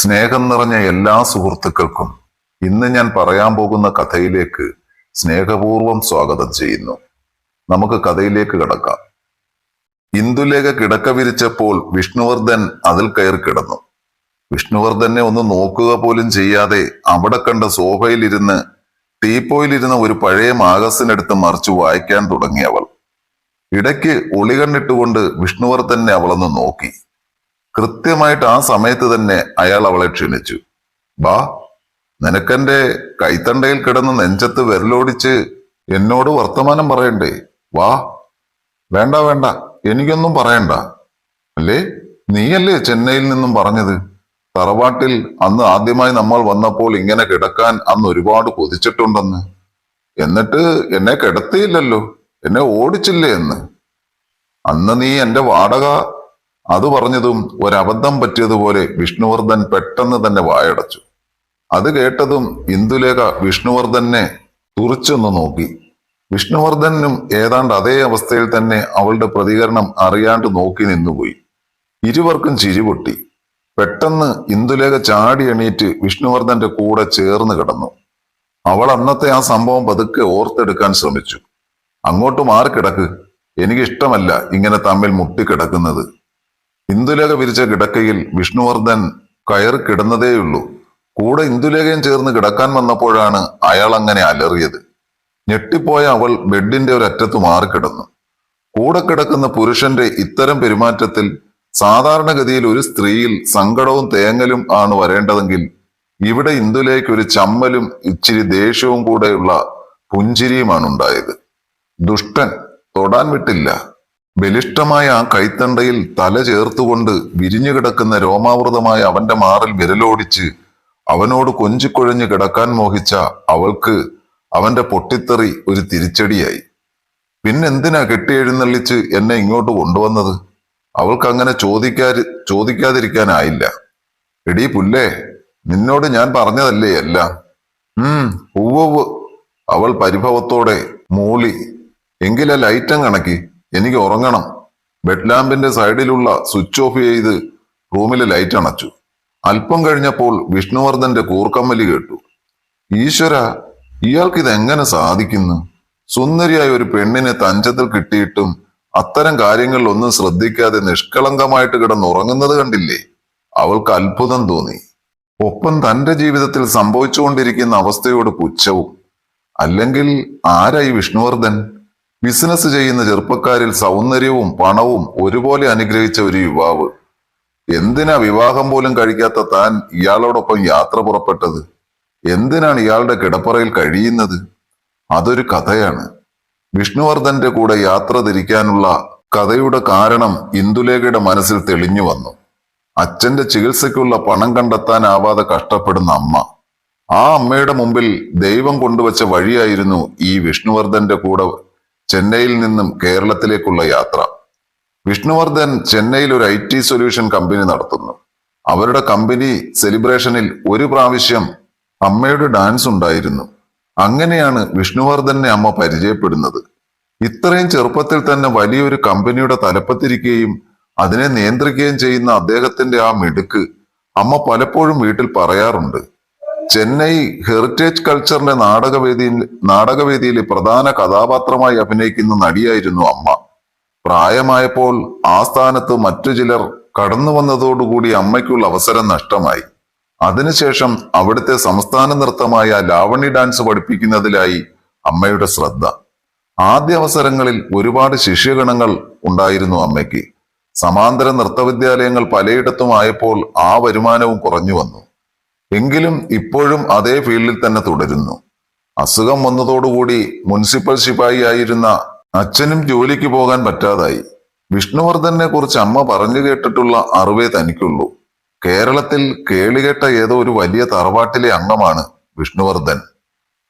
സ്നേഹം നിറഞ്ഞ എല്ലാ സുഹൃത്തുക്കൾക്കും ഇന്ന് ഞാൻ പറയാൻ പോകുന്ന കഥയിലേക്ക് സ്നേഹപൂർവം സ്വാഗതം ചെയ്യുന്നു. നമുക്ക് കഥയിലേക്ക് കിടക്കാം. ഇന്ദുലേഖ കിടക്ക വിരിച്ചപ്പോൾ വിഷ്ണുവർദ്ധൻ അതിൽ കയറി കിടന്നു. വിഷ്ണുവർദ്ധനെ ഒന്ന് നോക്കുക പോലും ചെയ്യാതെ അവിടെ കണ്ട സോഫയിലിരുന്ന് ടീപ്പോയിലിരുന്ന ഒരു പഴയ മാഗസിനെടുത്ത് മറിച്ച് വായിക്കാൻ തുടങ്ങി അവൾ. ഇടയ്ക്ക് ഒളികണ്ണിട്ടുകൊണ്ട് വിഷ്ണുവർദ്ധനെ അവളൊന്ന് നോക്കി. കൃത്യമായിട്ട് ആ സമയത്ത് തന്നെ അയാൾ അവളെ ക്ഷണിച്ചു. ബാ, നിനക്കെന്റെ കൈത്തണ്ടയിൽ കിടന്ന് നെഞ്ചത്ത് വിരലോടിച്ച് എന്നോട് വർത്തമാനം പറയണ്ടേ? വാ. വേണ്ട വേണ്ട, എനിക്കൊന്നും പറയണ്ട. അല്ലേ, നീയല്ലേ ചെന്നൈയിൽ നിന്നും പറഞ്ഞത്? തറവാട്ടിൽ അന്ന് ആദ്യമായി നമ്മൾ വന്നപ്പോൾ ഇങ്ങനെ കിടക്കാൻ അന്ന് ഒരുപാട് കൊതിച്ചിട്ടുണ്ടെന്ന്. എന്നിട്ട് എന്നെ കിടത്തിയില്ലല്ലോ, എന്നെ ഓടിച്ചില്ലേ എന്ന്. അന്ന് നീ എന്റെ വാടക അത് പറഞ്ഞതും ഒരബദ്ധം പറ്റിയതുപോലെ വിഷ്ണുവർദ്ധൻ പെട്ടെന്ന് തന്നെ വായടച്ചു. അത് കേട്ടതും ഇന്ദുലേഖ വിഷ്ണുവർദ്ധനെ തുറിച്ചൊന്ന് നോക്കി. വിഷ്ണുവർദ്ധനും ഏതാണ്ട് അതേ അവസ്ഥയിൽ തന്നെ അവളുടെ പ്രതികരണം അറിയാണ്ട് നോക്കി നിന്നുപോയി. ഇരുവർക്കും ചിരി പൊട്ടി. പെട്ടെന്ന് ഇന്ദുലേഖ ചാടി എണീറ്റ് വിഷ്ണുവർദ്ധന്റെ കൂടെ ചേർന്ന് കിടന്നു. അവൾ അന്നത്തെ ആ സംഭവം പതുക്കെ ഓർത്തെടുക്കാൻ ശ്രമിച്ചു. അങ്ങോട്ട് മാറി കിടക്ക്, എനിക്കിഷ്ടമല്ല ഇങ്ങനെ തമ്മിൽ മുട്ടിക്കിടക്കുന്നത്. ഇന്ദുലേഖ വിരിച്ച കിടക്കയിൽ വിഷ്ണുവർദ്ധൻ കയറി കിടന്നതേയുള്ളൂ. കൂടെ ഇന്ദുലേഖയും ചേർന്ന് കിടക്കാൻ വന്നപ്പോഴാണ് അയാൾ അങ്ങനെ അലറിയത്. ഞെട്ടിപ്പോയ അവൾ ബെഡിന്റെ ഒരറ്റത്ത് മാറിക്കിടന്നു. കൂടെ കിടക്കുന്ന പുരുഷന്റെ ഇത്തരം പെരുമാറ്റത്തിൽ സാധാരണഗതിയിൽ ഒരു സ്ത്രീയിൽ സങ്കടവും തേങ്ങലും ആണ് വരേണ്ടതെങ്കിൽ ഇവിടെ ഇന്ദുലേഖയ്ക്ക് ഒരു ചമ്മലും ഇച്ചിരി ദേഷ്യവും കൂടെയുള്ള പുഞ്ചിരിയുമാണ് ഉണ്ടായത്. ദുഷ്ടൻ, തൊടാൻ വിട്ടില്ല. ബലിഷ്ഠമായ ആ കൈത്തണ്ടയിൽ തല ചേർത്തുകൊണ്ട് വിരിഞ്ഞു കിടക്കുന്ന രോമാവൃതമായ അവന്റെ മാറിൽ വിരലോടിച്ച് അവനോട് കൊഞ്ചിക്കൊഴഞ്ഞു കിടക്കാൻ മോഹിച്ച അവൾക്ക് അവന്റെ പൊട്ടിത്തെറി ഒരു തിരിച്ചടിയായി. പിന്നെന്തിനാ കെട്ടിയെഴുന്നള്ളിച്ച് എന്നെ ഇങ്ങോട്ട് കൊണ്ടുവന്നത്? അവൾക്ക് അങ്ങനെ ചോദിക്കാതിരിക്കാനായില്ല. എടീ പുല്ലേ, നിന്നോട് ഞാൻ പറഞ്ഞതല്ലേ എല്ലാം? ഉവ്വ്, അവൾ പരിഭവത്തോടെ മൂളി. എങ്കിലാ ലൈറ്റം കണക്കി, എനിക്ക് ഉറങ്ങണം. ബെഡ് ലാമ്പിന്റെ സൈഡിലുള്ള സ്വിച്ച് ഓഫ് ചെയ്ത് റൂമിലെ ലൈറ്റ് അണച്ചു. അല്പം കഴിഞ്ഞപ്പോൾ വിഷ്ണുവർദ്ധന്റെ കൂർക്കമ്മലി കേട്ടു. ഈശ്വര, ഇയാൾക്ക് ഇതെങ്ങനെ സാധിക്കുന്നു? സുന്ദരിയായ ഒരു പെണ്ണിനെ തഞ്ചത്തിൽ കിട്ടിയിട്ടും അത്തരം കാര്യങ്ങളിൽ ഒന്നും ശ്രദ്ധിക്കാതെ നിഷ്കളങ്കമായിട്ട് കിടന്നുറങ്ങുന്നത് കണ്ടില്ലേ? അവൾക്ക് അത്ഭുതം തോന്നി. ഒപ്പം തന്റെ ജീവിതത്തിൽ സംഭവിച്ചുകൊണ്ടിരിക്കുന്ന അവസ്ഥയോട് പുച്ഛവും. അല്ലെങ്കിൽ ആരായി വിഷ്ണുവർദ്ധൻ? ബിസിനസ് ചെയ്യുന്ന ചെറുപ്പക്കാരിൽ സൗന്ദര്യവും പണവും ഒരുപോലെ അനുഗ്രഹിച്ച ഒരു യുവാവ്. എന്തിനാ വിവാഹം പോലും കഴിക്കാത്ത താൻ ഇയാളോടൊപ്പം യാത്ര പുറപ്പെട്ടത്? എന്തിനാണ് ഇയാളുടെ കിടപ്പറയിൽ കഴിയുന്നത്? അതൊരു കഥയാണ്. വിഷ്ണുവർദ്ധന്റെ കൂടെ യാത്ര തിരിക്കാനുള്ള കഥയുടെ കാരണം ഇന്ദുലേഖയുടെ മനസ്സിൽ തെളിഞ്ഞു വന്നു. അച്ഛന്റെ ചികിത്സയ്ക്കുള്ള പണം കണ്ടെത്താനാവാതെ കഷ്ടപ്പെടുന്ന അമ്മ. ആ അമ്മയുടെ മുമ്പിൽ ദൈവം കൊണ്ടുവച്ച വഴിയായിരുന്നു ഈ വിഷ്ണുവർദ്ധന്റെ കൂടെ ചെന്നൈയിൽ നിന്നും കേരളത്തിലേക്കുള്ള യാത്ര. വിഷ്ണുവർദ്ധൻ ചെന്നൈയിൽ ഒരു IT സൊല്യൂഷൻ കമ്പനി നടത്തുന്നു. അവരുടെ കമ്പനി സെലിബ്രേഷനിൽ ഒരു പ്രാവശ്യം അമ്മയുടെ ഡാൻസ് ഉണ്ടായിരുന്നു. അങ്ങനെയാണ് വിഷ്ണുവർദ്ധനെ അമ്മ പരിചയപ്പെടുന്നത്. ഇത്രയും ചെറുപ്പത്തിൽ തന്നെ വലിയൊരു കമ്പനിയുടെ തലപ്പത്തിരിക്കുകയും അതിനെ നിയന്ത്രിക്കുകയും ചെയ്യുന്ന അദ്ദേഹത്തിന്റെ ആ മിടുക്ക് അമ്മ പലപ്പോഴും വീട്ടിൽ പറയാറുണ്ട്. ചെന്നൈ ഹെറിറ്റേജ് കൾച്ചറിന്റെ നാടകവേദിയിലെ പ്രധാന കഥാപാത്രമായി അഭിനയിക്കുന്ന നടിയായിരുന്നു അമ്മ. പ്രായമായപ്പോൾ ആ സ്ഥാനത്ത് മറ്റു ചിലർ കടന്നു വന്നതോടുകൂടി അമ്മയ്ക്കുള്ള അവസരം നഷ്ടമായി. അതിനുശേഷം അവിടുത്തെ സംസ്ഥാന നൃത്തമായ ലാവണി ഡാൻസ് പഠിപ്പിക്കുന്നതിലായി അമ്മയുടെ ശ്രദ്ധ. ആദ്യ അവസരങ്ങളിൽ ഒരുപാട് ശിഷ്യഗണങ്ങൾ ഉണ്ടായിരുന്നു അമ്മയ്ക്ക്. സമാന്തര നൃത്തവിദ്യാലയങ്ങൾ പലയിടത്തും ആയപ്പോൾ ആ വരുമാനവും കുറഞ്ഞു വന്നു. എങ്കിലും ഇപ്പോഴും അതേ ഫീൽഡിൽ തന്നെ തുടരുന്നു. അസുഖം വന്നതോടുകൂടി മുനിസിപ്പൽ ശിപായി ആയിരുന്ന അച്ഛനും ജോലിക്ക് പോകാൻ പറ്റാതായി. വിഷ്ണുവർദ്ധനെ കുറിച്ച് അമ്മ പറഞ്ഞു കേട്ടിട്ടുള്ള അറിവേ തനിക്കുള്ളൂ. കേരളത്തിൽ കേളികേട്ട ഏതോ ഒരു വലിയ തറവാട്ടിലെ അംഗമാണ് വിഷ്ണുവർദ്ധൻ.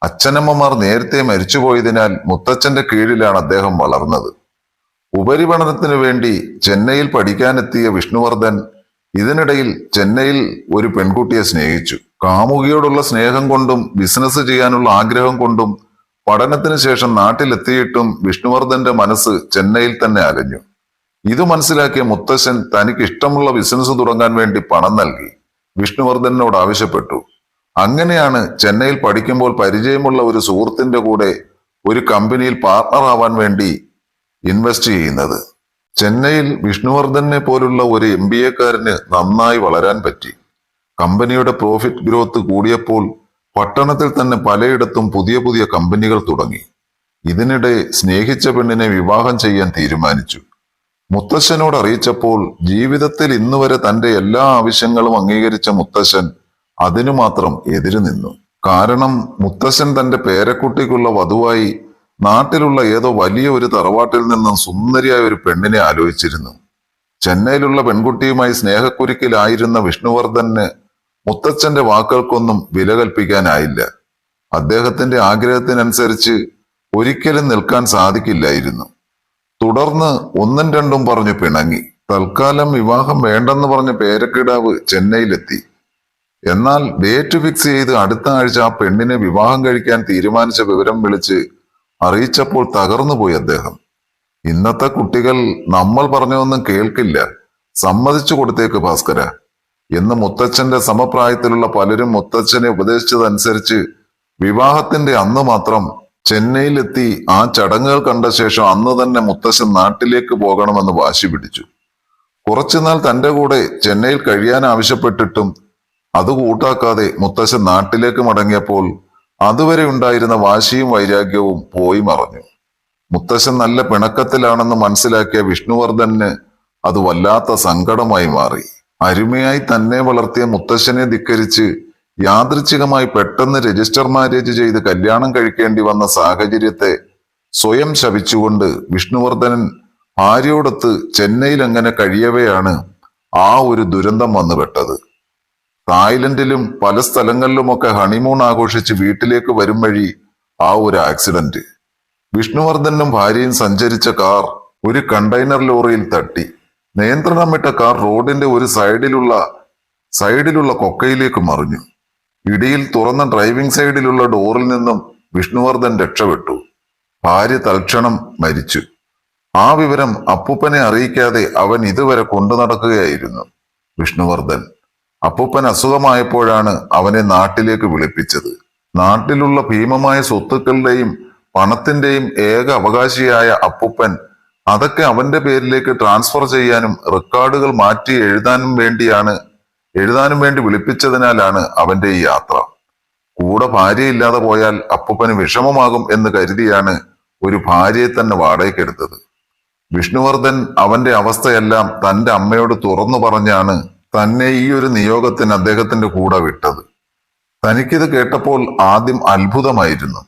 അച്ഛനമ്മമാർ നേരത്തെ മരിച്ചുപോയതിനാൽ മുത്തച്ഛന്റെ കീഴിലാണ് അദ്ദേഹം വളർന്നത്. ഉപരിപഠനത്തിനു വേണ്ടി ചെന്നൈയിൽ പഠിക്കാനെത്തിയ വിഷ്ണുവർദ്ധൻ ഇതിനിടയിൽ ചെന്നൈയിൽ ഒരു പെൺകുട്ടിയെ സ്നേഹിച്ചു. കാമുകിയോടുള്ള സ്നേഹം കൊണ്ടും ബിസിനസ് ചെയ്യാനുള്ള ആഗ്രഹം കൊണ്ടും പഠനത്തിന് ശേഷം നാട്ടിലെത്തിയിട്ടും വിഷ്ണുവർദ്ധന്റെ മനസ്സ് ചെന്നൈയിൽ തന്നെ അലഞ്ഞു. ഇത് മനസ്സിലാക്കിയ മുത്തശ്ശൻ തനിക്ക് ഇഷ്ടമുള്ള ബിസിനസ് തുടങ്ങാൻ വേണ്ടി പണം നൽകി. വിഷ്ണുവർദ്ധനോട് ആവശ്യപ്പെട്ടു. അങ്ങനെയാണ് ചെന്നൈയിൽ പഠിക്കുമ്പോൾ പരിചയമുള്ള ഒരു സുഹൃത്തിന്റെ കൂടെ ഒരു കമ്പനിയിൽ പാർട്ണർ ആവാൻ വേണ്ടി ഇൻവെസ്റ്റ് ചെയ്യുന്നത്. ചെന്നൈയിൽ വിഷ്ണുവർദ്ധനെ പോലുള്ള ഒരു MBA-കാരന് നന്നായി വളരാൻ പറ്റി. കമ്പനിയുടെ പ്രോഫിറ്റ് ഗ്രോത്ത് കൂടിയപ്പോൾ പട്ടണത്തിൽ തന്നെ പലയിടത്തും പുതിയ പുതിയ കമ്പനികൾ തുടങ്ങി. ഇതിനിടെ സ്നേഹിച്ച പെണ്ണിനെ വിവാഹം ചെയ്യാൻ തീരുമാനിച്ചു. മുത്തശ്ശനോട് അറിയിച്ചപ്പോൾ ജീവിതത്തിൽ ഇന്നുവരെ തന്റെ എല്ലാ ആവശ്യങ്ങളും അംഗീകരിച്ച മുത്തശ്ശൻ അതിനു മാത്രം എതിരു നിന്നു. കാരണം മുത്തശ്ശൻ തന്റെ പേരക്കുട്ടിക്കുള്ള വധുവായി നാട്ടിലുള്ള ഏതോ വലിയ ഒരു തറവാട്ടിൽ നിന്നും സുന്ദരിയായ ഒരു പെണ്ണിനെ ആലോചിച്ചിരുന്നു. ചെന്നൈയിലുള്ള പെൺകുട്ടിയുമായി സ്നേഹക്കുരുക്കിലായിരുന്ന വിഷ്ണുവർദ്ധന് മുത്തച്ഛന്റെ വാക്കുകൾക്കൊന്നും വില കൽപ്പിക്കാനായില്ല. അദ്ദേഹത്തിന്റെ ആഗ്രഹത്തിനനുസരിച്ച് ഒരിക്കലും നിൽക്കാൻ സാധിക്കില്ലായിരുന്നു. തുടർന്ന് ഒന്നും രണ്ടും പറഞ്ഞു പിണങ്ങി. തൽക്കാലം വിവാഹം വേണ്ടെന്ന് പറഞ്ഞ പേരക്കിടാവ് ചെന്നൈയിലെത്തി. എന്നാൽ ഡേറ്റ് ഫിക്സ് ചെയ്ത് അടുത്ത ആഴ്ച ആ പെണ്ണിനെ വിവാഹം കഴിക്കാൻ തീരുമാനിച്ച വിവരം വിളിച്ച് അറിയിച്ചപ്പോൾ തകർന്നുപോയി അദ്ദേഹം. ഇന്നത്തെ കുട്ടികൾ നമ്മൾ പറഞ്ഞതൊന്നും കേൾക്കില്ല, സമ്മതിച്ചു കൊടുത്തേക്ക് ഭാസ്കര എന്ന് മുത്തച്ഛന്റെ സമപ്രായത്തിലുള്ള പലരും മുത്തച്ഛനെ ഉപദേശിച്ചതനുസരിച്ച് വിവാഹത്തിന്റെ അന്ന് മാത്രം ചെന്നൈയിലെത്തി. ആ ചടങ്ങുകൾ കണ്ട ശേഷം അന്ന് തന്നെ മുത്തശ്ശൻ നാട്ടിലേക്ക് പോകണമെന്ന് വാശി പിടിച്ചു. കുറച്ചുനാൾ തന്റെ കൂടെ ചെന്നൈയിൽ കഴിയാൻ ആവശ്യപ്പെട്ടിട്ടും അത് കൂട്ടാക്കാതെ മുത്തശ്ശൻ നാട്ടിലേക്ക് മടങ്ങിയപ്പോൾ അതുവരെ ഉണ്ടായിരുന്ന വാശിയും വൈരാഗ്യവും പോയി മറഞ്ഞു. മുത്തശ്ശൻ നല്ല പിണക്കത്തിലാണെന്ന് മനസ്സിലാക്കിയ വിഷ്ണുവർദ്ധന് അത് വല്ലാത്ത സങ്കടമായി മാറി. അരുമയായി തന്നെ വളർത്തിയ മുത്തശ്ശനെ ധിക്കരിച്ച് യാദൃച്ഛികമായി പെട്ടെന്ന് രജിസ്റ്റർ മാരേജ് ചെയ്ത് കല്യാണം കഴിക്കേണ്ടി വന്ന സാഹചര്യത്തെ സ്വയം ശപിച്ചുകൊണ്ട് വിഷ്ണുവർദ്ധനൻ ഭാര്യയോടൊത്ത് ചെന്നൈയിൽ എങ്ങനെ കഴിയവെയാണ് ആ ഒരു ദുരന്തം വന്നുപെട്ടത്. തായ്ലൻഡിലും പല സ്ഥലങ്ങളിലുമൊക്കെ ഹണിമൂൺ ആഘോഷിച്ച് വീട്ടിലേക്ക് വരും വഴി ആ ഒരു ആക്സിഡന്റ്. വിഷ്ണുവർദ്ധനും ഭാര്യയും സഞ്ചരിച്ച കാർ ഒരു കണ്ടെയ്നർ ലോറിയിൽ തട്ടി. നിയന്ത്രണം വിട്ട കാർ റോഡിന്റെ ഒരു സൈഡിലുള്ള കൊക്കയിലേക്ക് മറിഞ്ഞു. ഇടിയിൽ തുറന്ന ഡ്രൈവിംഗ് സൈഡിലുള്ള ഡോറിൽ നിന്നും വിഷ്ണുവർദ്ധൻ രക്ഷപ്പെട്ടു. ഭാര്യ തൽക്ഷണം മരിച്ചു. ആ വിവരം അപ്പൂപ്പനെ അറിയിക്കാതെ അവൻ ഇതുവരെ കൊണ്ടു നടക്കുകയായിരുന്നു വിഷ്ണുവർദ്ധൻ. അപ്പൂപ്പൻ അസുഖമായപ്പോഴാണ് അവനെ നാട്ടിലേക്ക് വിളിപ്പിച്ചത്. നാട്ടിലുള്ള ഭീമമായ സ്വത്തുക്കളുടെയും പണത്തിന്റെയും ഏക അവകാശിയായ അപ്പൂപ്പൻ അതൊക്കെ അവന്റെ പേരിലേക്ക് ട്രാൻസ്ഫർ ചെയ്യാനും റെക്കോർഡുകൾ മാറ്റി എഴുതാനും വേണ്ടി വിളിപ്പിച്ചതിനാലാണ് അവന്റെ ഈ യാത്ര. കൂടെ ഭാര്യയില്ലാതെ പോയാൽ അപ്പൂപ്പന് വിഷമമാകും എന്ന് കരുതിയാണ് ഒരു ഭാര്യയെ തന്നെ വാടകയ്ക്കെടുത്തത്. വിഷ്ണുവർദ്ധൻ അവന്റെ അവസ്ഥയെല്ലാം തന്റെ അമ്മയോട് തുറന്നു പറഞ്ഞാണ് തന്നെ ഈ ഒരു നിയോഗത്തിന് അദ്ദേഹത്തിന്റെ കൂടെ വിട്ടത്. തനിക്കിത് കേട്ടപ്പോൾ ആദ്യം അത്ഭുതമായിരുന്നു.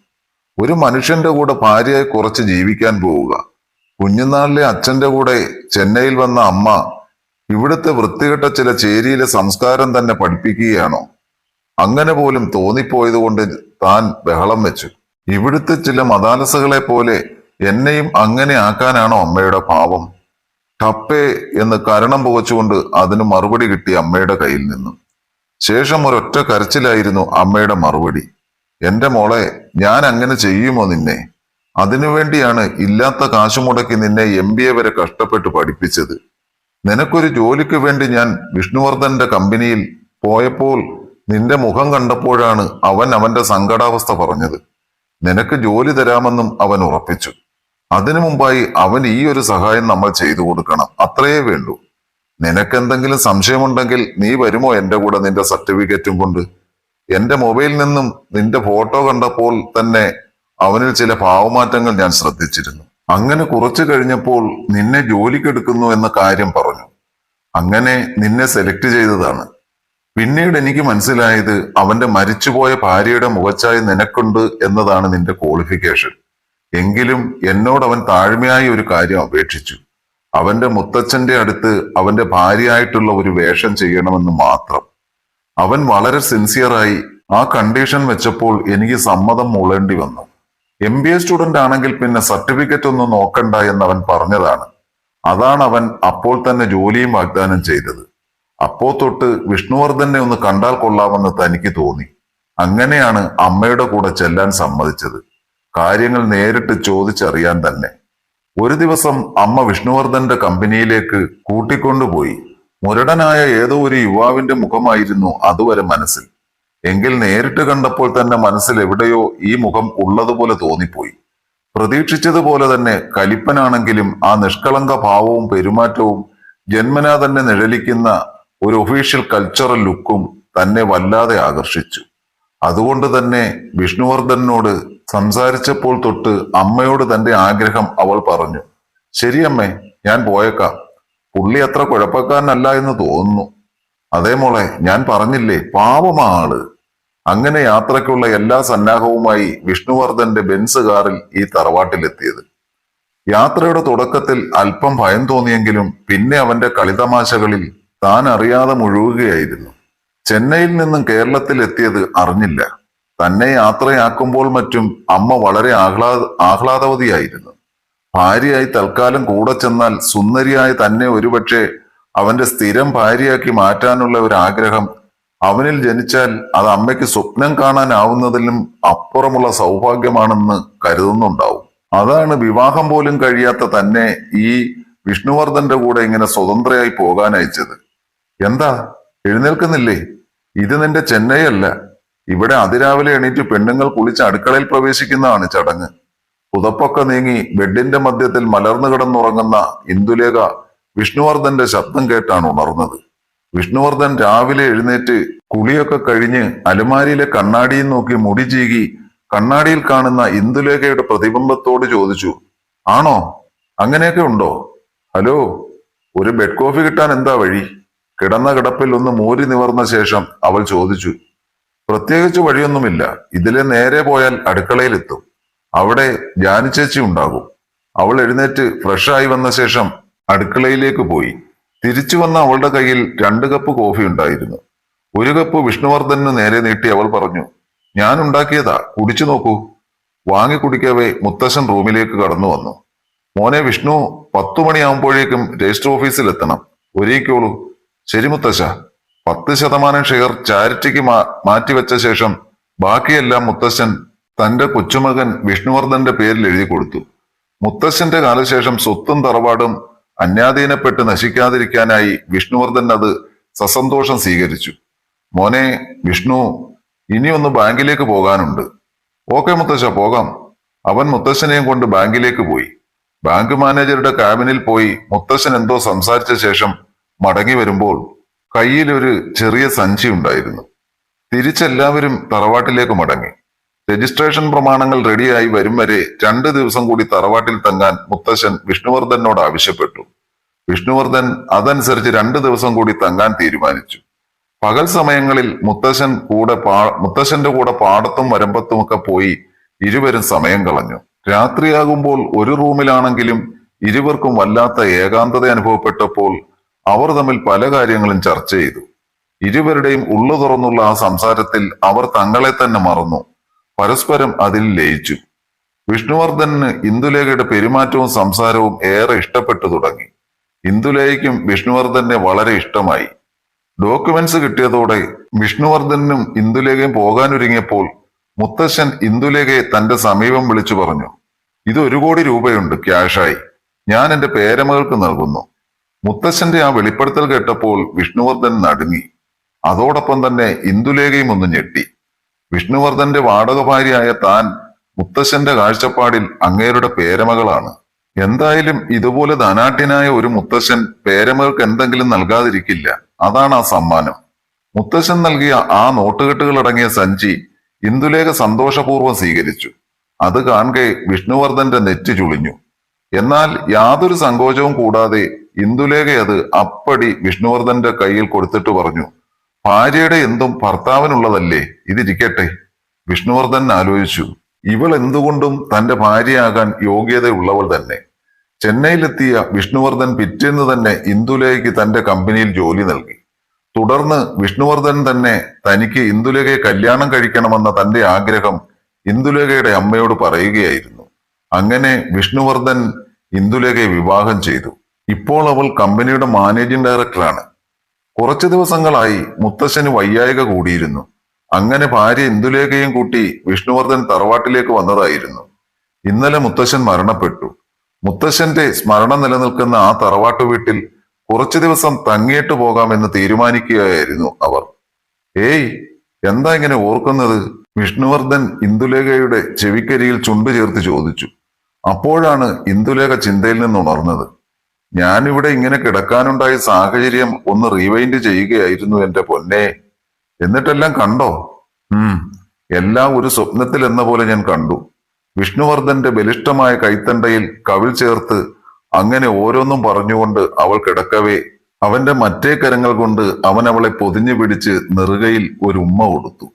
ഒരു മനുഷ്യന്റെ കൂടെ ഭാര്യയെ കുറച്ച് ജീവിക്കാൻ പോവുക. കുഞ്ഞുനാളിലെ അച്ഛന്റെ കൂടെ ചെന്നൈയിൽ വന്ന അമ്മ ഇവിടുത്തെ വൃത്തികെട്ട ചില ചേരിയിലെ സംസ്കാരം തന്നെ പഠിപ്പിക്കുകയാണോ? അങ്ങനെ പോലും തോന്നിപ്പോയത് കൊണ്ട് താൻ ബഹളം വെച്ചു. ഇവിടുത്തെ ചില മതാലസകളെ പോലെ എന്നെയും അങ്ങനെ ആക്കാനാണോ അമ്മയുടെ പാവം? ടപ്പേ എന്ന് കരണം പുകച്ചുകൊണ്ട് അതിന് മറുപടി കിട്ടി അമ്മയുടെ കയ്യിൽ നിന്നും. ശേഷം ഒരൊറ്റ കരച്ചിലായിരുന്നു അമ്മയുടെ മറുപടി. എന്റെ മോളെ, ഞാൻ അങ്ങനെ ചെയ്യുമോ നിന്നെ? അതിനുവേണ്ടിയാണ് ഇല്ലാത്ത കാശു മുടക്കി നിന്നെ MBA വരെ കഷ്ടപ്പെട്ട് പഠിപ്പിച്ചത്. നിനക്കൊരു ജോലിക്ക് വേണ്ടി ഞാൻ വിഷ്ണുവർദ്ധന്റെ കമ്പനിയിൽ പോയപ്പോൾ നിന്റെ മുഖം കണ്ടപ്പോഴാണ് അവൻ അവന്റെ സങ്കടാവസ്ഥ പറഞ്ഞത്. നിനക്ക് ജോലി തരാമെന്നും അവൻ ഉറപ്പിച്ചു. അതിനു മുമ്പായി അവൻ ഈ ഒരു സഹായം നമ്മൾ ചെയ്തു കൊടുക്കണം, അത്രയേ വേണ്ടൂ. നിനക്കെന്തെങ്കിലും സംശയമുണ്ടെങ്കിൽ നീ വരുമോ എന്റെ കൂടെ നിന്റെ സർട്ടിഫിക്കറ്റും കൊണ്ട്? എന്റെ മൊബൈലിൽ നിന്നും നിന്റെ ഫോട്ടോ കണ്ടപ്പോൾ തന്നെ അവനിൽ ചില ഭാവമാറ്റങ്ങൾ ഞാൻ ശ്രദ്ധിച്ചിരുന്നു. അങ്ങനെ കുറച്ചു കഴിഞ്ഞപ്പോൾ നിന്നെ ജോലിക്കെടുക്കുന്നു എന്ന കാര്യം പറഞ്ഞു. അങ്ങനെ നിന്നെ സെലക്ട് ചെയ്തതാണ്. പിന്നീട് എനിക്ക് മനസ്സിലായത് അവന്റെ മരിച്ചുപോയ ഭാര്യയുടെ മുഖച്ഛായ നിനക്കുണ്ട് എന്നതാണ് നിന്റെ ക്വാളിഫിക്കേഷൻ. എങ്കിലും എന്നോട് അവൻ താഴ്മയായി ഒരു കാര്യം അപേക്ഷിച്ചു. അവന്റെ മുത്തച്ഛന്റെ അടുത്ത് അവന്റെ ഭാര്യയായിട്ടുള്ള ഒരു വേഷം ചെയ്യണമെന്ന് മാത്രം. അവൻ വളരെ സിൻസിയറായി ആ കണ്ടീഷൻ വെച്ചപ്പോൾ എനിക്ക് സമ്മതം മൂളേണ്ടി വന്നു. MBA സ്റ്റുഡന്റ് ആണെങ്കിൽ പിന്നെ സർട്ടിഫിക്കറ്റ് ഒന്നും നോക്കണ്ട എന്നവൻ പറഞ്ഞതാണ്. അതാണ് അവൻ അപ്പോൾ തന്നെ ജോലിയും വാഗ്ദാനം ചെയ്തത്. അപ്പോ തൊട്ട് വിഷ്ണുവർദ്ധനെ ഒന്ന് കണ്ടാൽ കൊള്ളാമെന്ന് തനിക്ക് തോന്നി. അങ്ങനെയാണ് അമ്മയുടെ കൂടെ ചെല്ലാൻ സമ്മതിച്ചത്. കാര്യങ്ങൾ നേരിട്ട് ചോദിച്ചറിയാൻ തന്നെ. ഒരു ദിവസം അമ്മ വിഷ്ണുവർദ്ധന്റെ കമ്പനിയിലേക്ക് കൂട്ടിക്കൊണ്ടുപോയി. മുരടനായ ഏതോ ഒരു യുവാവിന്റെ മുഖമായിരുന്നു അതുവരെ മനസ്സിൽ. എങ്കിൽ നേരിട്ട് കണ്ടപ്പോൾ തന്നെ മനസ്സിൽ എവിടെയോ ഈ മുഖം ഉള്ളതുപോലെ തോന്നിപ്പോയി. പ്രതീക്ഷിച്ചതുപോലെ തന്നെ കലിപ്പനാണെങ്കിലും ആ നിഷ്കളങ്ക ഭാവവും പെരുമാറ്റവും ജന്മനാ തന്നെ നിഴലിക്കുന്ന ഒരു ഒഫീഷ്യൽ കൾച്ചറൽ ലുക്കും തന്നെ വല്ലാതെ ആകർഷിച്ചു. അതുകൊണ്ട് തന്നെ വിഷ്ണുവർദ്ധനോട് സംസാരിച്ചപ്പോൾ തൊട്ട് അമ്മയോട് തന്റെ ആഗ്രഹം അവൾ പറഞ്ഞു. ശരിയമ്മേ, ഞാൻ പോയേക്കാം. പുള്ളി അത്ര കുഴപ്പക്കാരനല്ല എന്ന് തോന്നുന്നു. അതേ മോളെ, ഞാൻ പറഞ്ഞില്ലേ, പാവമാ ആള്. അങ്ങനെ യാത്രയ്ക്കുള്ള എല്ലാ സന്നാഹവുമായി വിഷ്ണുവർദ്ധന്റെ ബെൻസ് കാറിൽ ഈ തറവാട്ടിലെത്തിയത്. യാത്രയുടെ തുടക്കത്തിൽ അല്പം ഭയം തോന്നിയെങ്കിലും പിന്നെ അവന്റെ കളിതമാശകളിൽ താൻ അറിയാതെ മുഴുകുകയായിരുന്നു. ചെന്നൈയിൽ നിന്നും കേരളത്തിൽ എത്തിയത് അറിഞ്ഞില്ല. തന്നെ യാത്രയാക്കുമ്പോൾ മറ്റും അമ്മ വളരെ ആഹ്ലാദവതിയായിരുന്നു. ഭാര്യയായി തൽക്കാലം കൂടെ ചെന്നാൽ സുന്ദരിയായി തന്നെ ഒരുപക്ഷെ അവന്റെ സ്ഥിരം ഭാര്യയാക്കി മാറ്റാനുള്ള ഒരു ആഗ്രഹം അവനിൽ ജനിച്ചാൽ അത് അമ്മയ്ക്ക് സ്വപ്നം കാണാനാവുന്നതിലും അപ്പുറമുള്ള സൗഭാഗ്യമാണെന്ന് കരുതുന്നുണ്ടാവും. അതാണ് വിവാഹം പോലും കഴിയാത്ത തന്നെ ഈ വിഷ്ണുവർദ്ധന്റെ കൂടെ ഇങ്ങനെ സ്വതന്ത്രയായി പോകാൻ അയച്ചത്. എന്താ, എഴുന്നേൽക്കുന്നില്ലേ? ഇത് നിന്റെ ചെന്നൈ അല്ല. ഇവിടെ അതിരാവിലെ എണീറ്റ് പെണ്ണുങ്ങൾ കുളിച്ച് അടുക്കളയിൽ പ്രവേശിക്കുന്നതാണ് ചടങ്ങ്. പുതപ്പൊക്കെ നീങ്ങി ബെഡിന്റെ മധ്യത്തിൽ മലർന്നു കിടന്നുറങ്ങുന്ന ഇന്ദുലേഖ വിഷ്ണുവർദ്ധന്റെ ശബ്ദം കേട്ടാണ് ഉണർന്നത്. വിഷ്ണുവർദ്ധൻ രാവിലെ എഴുന്നേറ്റ് കുളിയൊക്കെ കഴിഞ്ഞ് അലമാരിയിലെ കണ്ണാടിയിൽ നോക്കി മുടി ചീകി കണ്ണാടിയിൽ കാണുന്ന ഇന്ദുലേഖയുടെ പ്രതിബിംബത്തോട് ചോദിച്ചു, ആണോ? അങ്ങനെയൊക്കെ ഉണ്ടോ? ഹലോ, ഒരു ബെഡ് കോഫി കിട്ടാൻ എന്താ വഴി? കിടന്ന കിടപ്പിൽ ഒന്ന് മൂരി നിവർന്ന ശേഷം അവൾ ചോദിച്ചു. പ്രത്യേകിച്ച് വഴിയൊന്നുമില്ല. ഇതിലെ നേരെ പോയാൽ അടുക്കളയിലെത്തും. അവിടെ ജാനി ചേച്ചി ഉണ്ടാകും. അവൾ എഴുന്നേറ്റ് ഫ്രഷായി വന്ന ശേഷം അടുക്കളയിലേക്ക് പോയി. തിരിച്ചു വന്ന അവളുടെ കയ്യിൽ 2 കപ്പ് കോഫി ഉണ്ടായിരുന്നു. 1 കപ്പ് വിഷ്ണുവർദ്ധന് നേരെ നീട്ടി അവൾ പറഞ്ഞു, ഞാൻ ഉണ്ടാക്കിയതാ, കുടിച്ചു നോക്കൂ. വാങ്ങി കുടിക്കവേ മുത്തശ്ശൻ റൂമിലേക്ക് കടന്നു വന്നു. മോനെ വിഷ്ണു, 10 മണിയാവുമ്പോഴേക്കും രജിസ്റ്റർ ഓഫീസിൽ എത്തണം. ഒരുങ്ങിക്കോളൂ. ശരി മുത്തശ്ശ. 10% ഷെയർ ചാരിറ്റിക്ക് മാറ്റിവെച്ച ശേഷം ബാക്കിയെല്ലാം മുത്തശ്ശൻ തന്റെ കൊച്ചുമകൻ വിഷ്ണുവർദ്ധന്റെ പേരിൽ എഴുതി കൊടുത്തു. മുത്തശ്ശന്റെ കാലശേഷം സ്വത്തും തറവാടും അന്യാധീനപ്പെട്ട് നശിക്കാതിരിക്കാനായി വിഷ്ണുവർദ്ധൻ അത് സസന്തോഷം സ്വീകരിച്ചു. മോനെ വിഷ്ണു, ഇനിയൊന്ന് ബാങ്കിലേക്ക് പോകാനുണ്ട്. ഓക്കെ മുത്തശ്ശ, പോകാം. അവൻ മുത്തശ്ശനെയും കൊണ്ട് ബാങ്കിലേക്ക് പോയി. ബാങ്ക് മാനേജറുടെ ക്യാബിനിൽ പോയി മുത്തശ്ശൻ എന്തോ സംസാരിച്ച ശേഷം മടങ്ങി വരുമ്പോൾ കയ്യിൽ ഒരു ചെറിയ സഞ്ചി ഉണ്ടായിരുന്നു. തിരിച്ചെല്ലാവരും തറവാട്ടിലേക്ക് മടങ്ങി. രജിസ്ട്രേഷൻ പ്രമാണങ്ങൾ റെഡിയായി വരും വരെ 2 ദിവസം കൂടി തറവാട്ടിൽ തങ്ങാൻ മുത്തശ്ശൻ വിഷ്ണുവർദ്ധനോട് ആവശ്യപ്പെട്ടു. വിഷ്ണുവർദ്ധൻ അതനുസരിച്ച് 2 ദിവസം കൂടി തങ്ങാൻ തീരുമാനിച്ചു. പകൽ സമയങ്ങളിൽ മുത്തശ്ശന്റെ കൂടെ പാടത്തും വരമ്പത്തുമൊക്കെ പോയി ഇരുവരും സമയം കളഞ്ഞു. രാത്രിയാകുമ്പോൾ ഒരു റൂമിലാണെങ്കിലും ഇരുവർക്കും വല്ലാത്ത ഏകാന്തത അനുഭവപ്പെട്ടപ്പോൾ അവർ തമ്മിൽ പല കാര്യങ്ങളും ചർച്ച ചെയ്തു. ഇരുവരുടെയും ഉള്ളു തുറന്നുള്ള ആ സംസാരത്തിൽ അവർ തങ്ങളെ തന്നെ മറന്നു. പരസ്പരം അതിൽ ലയിച്ചു. വിഷ്ണുവർദ്ധന് ഇന്ദുലേഖയുടെ പെരുമാറ്റവും സംസാരവും ഏറെ ഇഷ്ടപ്പെട്ടു തുടങ്ങി. ഇന്ദുലേഖയ്ക്കും വിഷ്ണുവർദ്ധനെ വളരെ ഇഷ്ടമായി. ഡോക്യുമെന്റ്സ് കിട്ടിയതോടെ വിഷ്ണുവർദ്ധനും ഇന്ദുലേഖയും പോകാനൊരുങ്ങിയപ്പോൾ മുത്തശ്ശൻ ഇന്ദുലേഖയെ തന്റെ സമീപം വിളിച്ചു പറഞ്ഞു, ഇത് 1 കോടി രൂപയുണ്ട് ക്യാഷായി. ഞാൻ എന്റെ പേരമകൾക്ക് നൽകുന്നു. മുത്തശ്ശന്റെ ആ വെളിപ്പെടുത്തൽ കേട്ടപ്പോൾ വിഷ്ണുവർദ്ധൻ നടുങ്ങി. അതോടൊപ്പം തന്നെ ഇന്ദുലേഖയും ഒന്ന് ഞെട്ടി. വിഷ്ണുവർദ്ധന്റെ വാടക ഭാര്യയായ താൻ മുത്തശ്ശന്റെ കാഴ്ചപ്പാടിൽ അങ്ങേരുടെ പേരമകളാണ്. എന്തായാലും ഇതുപോലെ ധനാഢ്യനായ ഒരു മുത്തശ്ശൻ പേരമകൾക്ക് എന്തെങ്കിലും നൽകാതിരിക്കില്ല. അതാണ് ആ സമ്മാനം. മുത്തശ്ശൻ നൽകിയ ആ നോട്ടുകെട്ടുകൾ അടങ്ങിയ സഞ്ചി ഇന്ദുലേഖ സന്തോഷപൂർവ്വം സ്വീകരിച്ചു. അത് കാണെ വിഷ്ണുവർദ്ധന്റെ നെറ്റി ചുളിഞ്ഞു. എന്നാൽ യാതൊരു സങ്കോചവും കൂടാതെ ഇന്ദുലേഖ അത് അപ്പടി വിഷ്ണുവർദ്ധന്റെ കയ്യിൽ കൊടുത്തിട്ട് പറഞ്ഞു, ഭാര്യയുടെ എന്തും ഭർത്താവിനുള്ളതല്ലേ, ഇതിരിക്കട്ടെ. വിഷ്ണുവർദ്ധൻ ആലോചിച്ചു, ഇവൾ എന്തുകൊണ്ടും തന്റെ ഭാര്യയാകാൻ യോഗ്യതയുള്ളവൾ തന്നെ. ചെന്നൈയിലെത്തിയ വിഷ്ണുവർദ്ധൻ പിറ്റേന്ന് തന്നെ ഇന്ദുലേഖയ്ക്ക് തന്റെ കമ്പനിയിൽ ജോലി നൽകി. തുടർന്ന് വിഷ്ണുവർദ്ധൻ തന്നെ തനിക്ക് ഇന്ദുലേഖയെ കല്യാണം കഴിക്കണമെന്ന തന്റെ ആഗ്രഹം ഇന്ദുലേഖയുടെ അമ്മയോട് പറയുകയായിരുന്നു. അങ്ങനെ വിഷ്ണുവർദ്ധൻ ഇന്ദുലേഖയെ വിവാഹം ചെയ്തു. ഇപ്പോൾ അവൾ കമ്പനിയുടെ മാനേജിംഗ് ഡയറക്ടറാണ്. കുറച്ചു ദിവസങ്ങളായി മുത്തശ്ശന് വയ്യായിക കൂടിയിരുന്നു. അങ്ങനെ ഭാര്യ ഇന്ദുലേഖയും കൂട്ടി വിഷ്ണുവർദ്ധൻ തറവാട്ടിലേക്ക് വന്നതായിരുന്നു. ഇന്നലെ മുത്തശ്ശൻ മരണപ്പെട്ടു. മുത്തശ്ശന്റെ സ്മരണ നിലനിൽക്കുന്ന ആ തറവാട്ടു വീട്ടിൽ കുറച്ചു ദിവസം തങ്ങിയിട്ട് പോകാമെന്ന് തീരുമാനിക്കുകയായിരുന്നു അവർ. ഏയ്, എന്താ ഇങ്ങനെ ഓർക്കുന്നത്? വിഷ്ണുവർദ്ധൻ ഇന്ദുലേഖയുടെ ചെവിക്കരിയിൽ ചുണ്ടു ചേർത്ത് ചോദിച്ചു. അപ്പോഴാണ് ഇന്ദുലേഖ ചിന്തയിൽ നിന്നുണർന്നത്. ഞാനിവിടെ ഇങ്ങനെ കിടക്കാനുണ്ടായ സാഹചര്യം ഒന്ന് റീവൈൻഡ് ചെയ്യുകയായിരുന്നു എന്റെ പൊന്നെ. എന്നിട്ടെല്ലാം കണ്ടോ? എല്ലാം ഒരു സ്വപ്നത്തിൽ എന്ന പോലെ ഞാൻ കണ്ടു. വിഷ്ണുവർദ്ധന്റെ ബലിഷ്ഠമായ കൈത്തണ്ടയിൽ കവിൾ ചേർത്ത് അങ്ങനെ ഓരോന്നും പറഞ്ഞുകൊണ്ട് അവൾ കിടക്കവേ അവന്റെ മറ്റേ കരങ്ങൾ കൊണ്ട് അവൻ അവളെ പൊതിഞ്ഞു പിടിച്ച് നെറുകയിൽ ഒരു ഉമ്മ കൊടുത്തു.